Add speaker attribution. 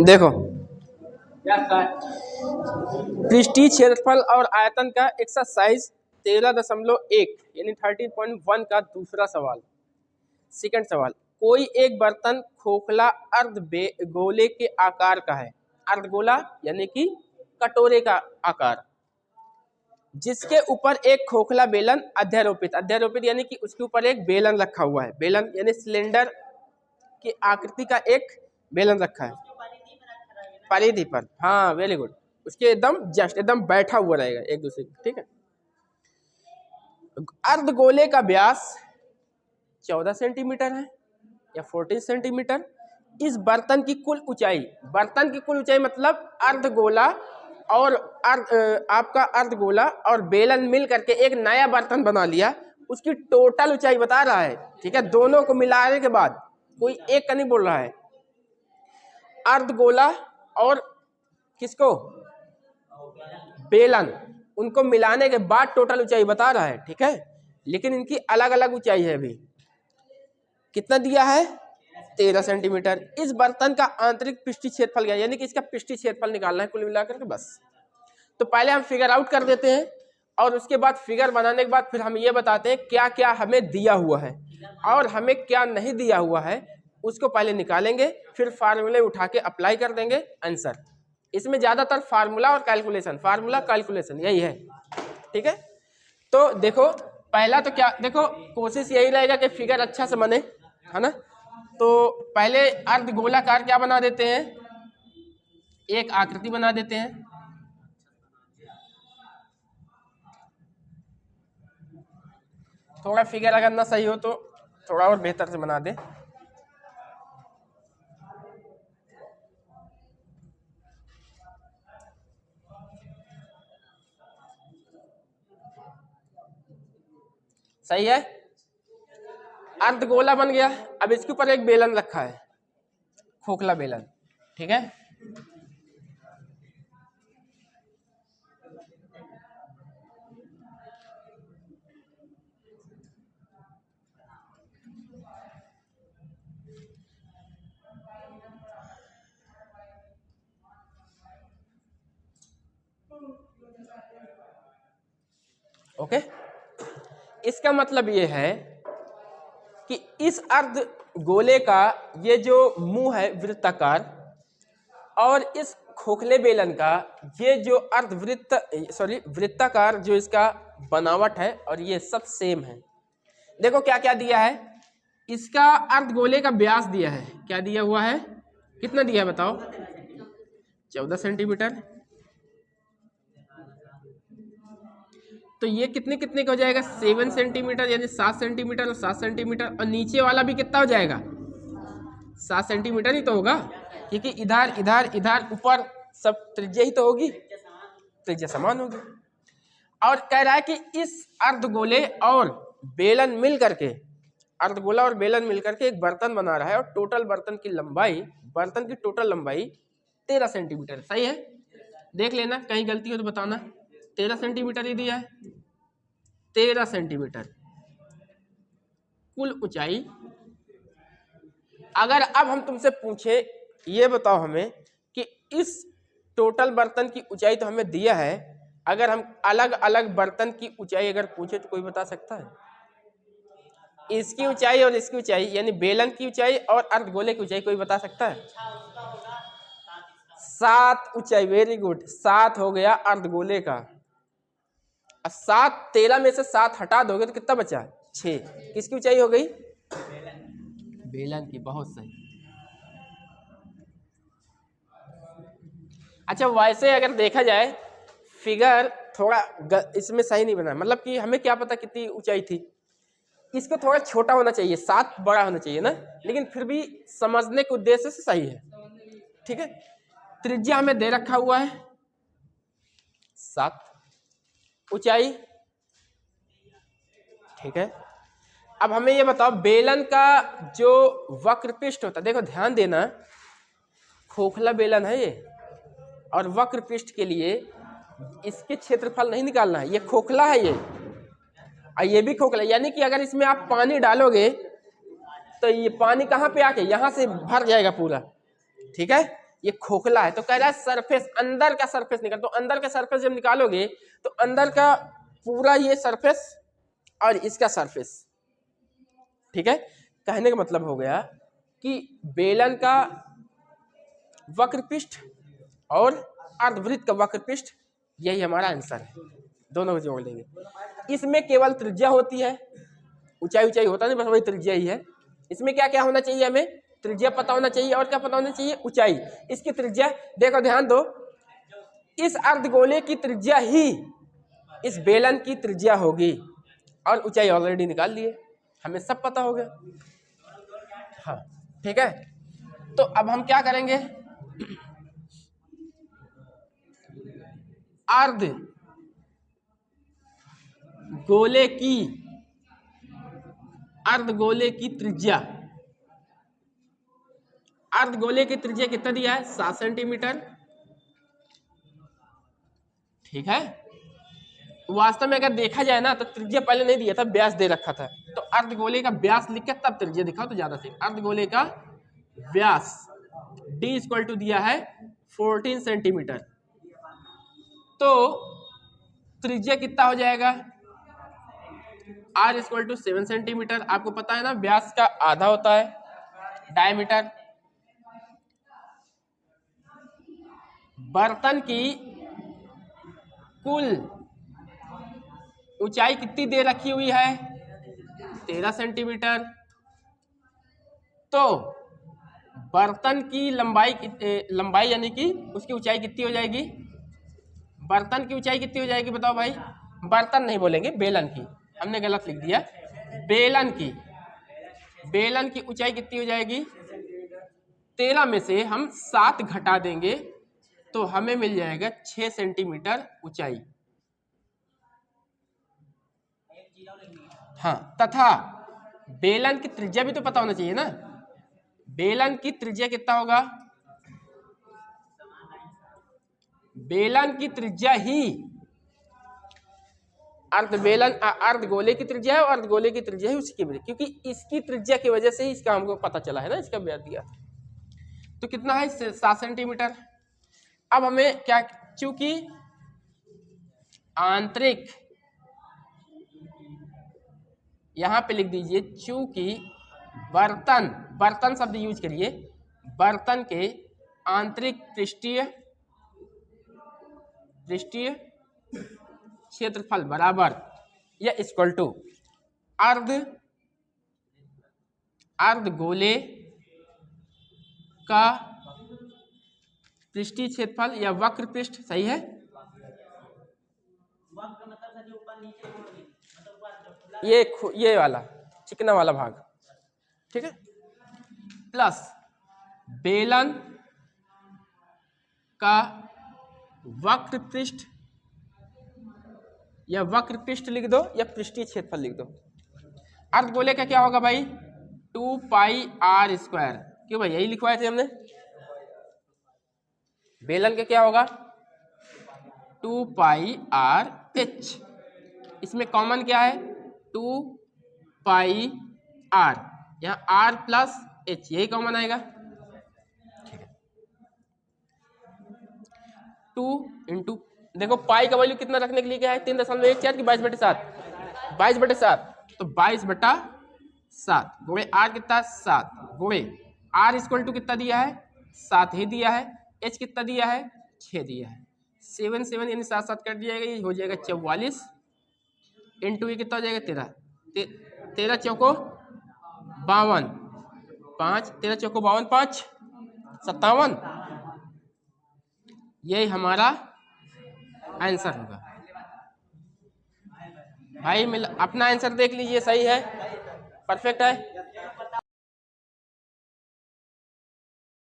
Speaker 1: देखो पृष्ठीय क्षेत्रफल और आयतन का एक्सरसाइज 13.1 यानी 13.1 का दूसरा सवाल। सेकंड सवाल, कोई एक बर्तन खोखला अर्ध गोले के आकार का है। अर्धगोला यानी कि कटोरे का आकार, जिसके ऊपर एक खोखला बेलन अध्यारोपित, अध्यारोपित यानी कि उसके ऊपर एक बेलन रखा हुआ है। बेलन यानी सिलेंडर की आकृति का एक बेलन रखा है परिधि पर। हाँ वेरी गुड, उसके एकदम जस्ट एकदम बैठा हुआ रहेगा एक दूसरे, ठीक है। अर्धगोले का व्यास 14 सेंटीमीटर है या 14 सेंटीमीटर। इस बर्तन की कुल ऊंचाई, बर्तन की कुल ऊंचाई मतलब अर्धगोला और आपका अर्धगोला और बेलन मिल करके एक नया बर्तन बना लिया, उसकी टोटल ऊंचाई बता रहा है, ठीक है। दोनों को मिलाने के बाद, कोई एक का नहीं बोल रहा है। अर्धगोला और किसको, बेलन, उनको मिलाने के बाद टोटल ऊंचाई बता रहा है, ठीक है। लेकिन इनकी अलग अलग ऊंचाई है। अभी कितना दिया है, 13 सेंटीमीटर। इस बर्तन का आंतरिक पृष्ठीय क्षेत्रफल क्या है, यानी कि इसका पृष्ठीय क्षेत्रफल निकालना है कुल मिलाकर के बस। तो पहले हम फिगर आउट कर देते हैं और उसके बाद फिगर बनाने के बाद फिर हम ये बताते हैं क्या क्या हमें दिया हुआ है और हमें क्या नहीं दिया हुआ है, उसको पहले निकालेंगे, फिर फार्मूले उठा के अप्लाई कर देंगे आंसर। इसमें ज्यादातर फार्मूला और कैलकुलेशन, फार्मूला कैलकुलेशन यही है, ठीक है। तो देखो पहला तो क्या, देखो कोशिश यही रहेगा कि फिगर अच्छा से बने, है ना। तो पहले अर्धगोलाकार क्या बना देते हैं, एक आकृति बना देते हैं। थोड़ा फिगर अगर ना सही हो तो थोड़ा और बेहतर से बना दे। सही है, अर्धगोला बन गया। अब इसके ऊपर एक बेलन रखा है, खोखला बेलन, ठीक है। ओके, इसका मतलब ये है कि इस अर्ध गोले का ये जो मुंह है वृत्ताकार और इस खोखले बेलन का ये जो वृत्ताकार जो इसका बनावट है, और ये सब सेम है। देखो क्या क्या दिया है, इसका अर्धगोले का व्यास दिया है, क्या दिया हुआ है, कितना दिया है बताओ, 14 सेंटीमीटर। तो ये कितने कितने का हो जाएगा, 7 सेंटीमीटर, यानी 7 सेंटीमीटर और 7 सेंटीमीटर, और नीचे वाला भी कितना हो जाएगा, 7 सेंटीमीटर ही तो होगा, क्योंकि इधर इधर इधर ऊपर सब त्रिज्या ही तो होगी, त्रिज्या समान होगी। और कह रहा है कि इस अर्धगोले और बेलन मिल करके, अर्धगोला और बेलन मिल करके एक बर्तन बना रहा है, और टोटल बर्तन की लंबाई, बर्तन की टोटल लंबाई 13 सेंटीमीटर। सही है, देख लेना कहीं गलती हो तो बताना। 13 सेंटीमीटर ही दिया है, 13 सेंटीमीटर कुल ऊंचाई। अगर अब हम तुमसे पूछे, ये बताओ हमें कि इस टोटल बर्तन की ऊंचाई तो हमें दिया है, अगर हम अलग अलग बर्तन की ऊंचाई अगर पूछे तो कोई बता सकता है, इसकी ऊंचाई और इसकी ऊंचाई, यानी बेलन की ऊंचाई और अर्धगोले की ऊंचाई, कोई बता सकता है। 7 ऊंचाई, वेरी गुड, 7 हो गया अर्धगोले का। 7, 13 में से 7 हटा दोगे तो कितना बचा, 6। किसकी ऊंचाई हो गई, बेलन की, बहुत सही। अच्छा वैसे अगर देखा जाए फिगर थोड़ा इसमें सही नहीं बना, मतलब कि हमें क्या पता कितनी ऊंचाई थी, इसको थोड़ा छोटा होना चाहिए, 7 बड़ा होना चाहिए ना, लेकिन फिर भी समझने के उद्देश्य से सही है, ठीक है। त्रिज्या हमें दे रखा हुआ है 7, ऊंचाई, ठीक है। अब हमें ये बताओ बेलन का जो वक्र पृष्ठ होता है, देखो ध्यान देना, खोखला बेलन है ये, और वक्र पृष्ठ के लिए इसके क्षेत्रफल नहीं निकालना है, ये खोखला है ये, और ये भी खोखला, यानी कि अगर इसमें आप पानी डालोगे तो ये पानी कहाँ पे आके यहाँ से भर जाएगा पूरा, ठीक है। ये खोखला है, तो कह रहा है सरफेस, अंदर का सरफेस निकाल। तो अंदर का सरफेस जब निकालोगे तो अंदर का पूरा ये सरफेस और इसका सरफेस, ठीक है। कहने का मतलब हो गया कि बेलन का वक्र पृष्ठ और अर्धवृत्त का वक्र पृष्ठ, यही हमारा आंसर है। दोनों को जोड़ लेंगे। इसमें केवल त्रिज्या होती है, ऊंचाई होता नहीं, बस वही त्रिज्या ही है। इसमें क्या क्या होना चाहिए, हमें त्रिज्या पता होना चाहिए और क्या पता होना चाहिए, ऊंचाई। इसकी त्रिज्या देखो, ध्यान दो, इस अर्धगोले की त्रिज्या ही इस बेलन की त्रिज्या होगी, और ऊंचाई ऑलरेडी निकाल लिए, हमें सब पता हो गया। हाँ ठीक है, तो अब हम क्या करेंगे, अर्धगोले की त्रिज्या, अर्धगोले की त्रिज्या कितना दिया है, 7 सेंटीमीटर, ठीक है। वास्तव में अगर देखा जाए ना तो त्रिज्या पहले नहीं दिया था, व्यास दे रखा था। तो अर्धगोले का व्यास लिख के तब त्रिज्या दिखाओ तो ज्यादा सही। अर्धगोले का व्यास d इक्वल टू दिया है 14 सेंटीमीटर, तो त्रिज्या कितना हो जाएगा, r इक्वल टू 7 सेंटीमीटर। आपको पता है ना व्यास का आधा होता है डायमीटर। बर्तन की कुल ऊंचाई कितनी दे रखी हुई है, 13 सेंटीमीटर। तो बर्तन की लंबाई यानी कि उसकी ऊंचाई कितनी हो जाएगी, बर्तन की ऊंचाई कितनी हो जाएगी बताओ भाई, बर्तन नहीं बोलेंगे, बेलन की, हमने गलत लिख दिया। बेलन की ऊंचाई कितनी हो जाएगी, 13 में से हम 7 घटा देंगे तो हमें मिल जाएगा 6 सेंटीमीटर ऊंचाई। हाँ, तथा बेलन की त्रिज्या भी तो पता होना चाहिए ना, बेलन की त्रिज्या कितना होगा, बेलन की त्रिज्या ही अर्धगोले की त्रिज्या है, और अर्धगोले की त्रिज्या है उसकी वजह, क्योंकि इसकी त्रिज्या की वजह से ही इसका हमको पता चला है ना, इसका व्यास दिया। तो कितना है, 7 सेंटीमीटर। अब हमें क्या, चूंकि आंतरिक, यहां पे लिख दीजिए, चूंकि बर्तन शब्द यूज करिए, बर्तन के आंतरिक पृष्ठीय क्षेत्रफल बराबर या इक्वल टू अर्धगोले का पृष्ठीय क्षेत्रफल या वक्र पृष्ठ, सही है, ये वाला चिकना वाला भाग, ठीक है, प्लस बेलन का वक्र पृष्ठ या वक्र पृष्ठ लिख दो या पृष्ठीय क्षेत्रफल लिख दो। अर्धगोले का क्या होगा भाई, 2 पाई r स्क्वायर, क्यों भाई यही लिखवाए थे हमने। बेलन का क्या होगा, 2 पाई r h, इसमें कॉमन क्या है, 2 पाई r, यहाँ r प्लस h यही कॉमन आएगा, ठीक है। 2 इंटू, देखो पाई का वैल्यू कितना रखने के लिए क्या है, 3.14 की 22/7, 22/7, तो 22/7 गुणे r कितना, 7 गुणे r इक्वल टू कितना दिया है, 7 ही दिया है, h कितना दिया है, 6 दिया है, 7 यानी 7 कट जाएगा, ये हो जाएगा 44 इंटू ये कितना हो जाएगा, 13 चौको 52, 5 13 चौको 52, 5 57, यही हमारा आंसर होगा। भाई अपना आंसर देख लीजिए, सही है, परफेक्ट है।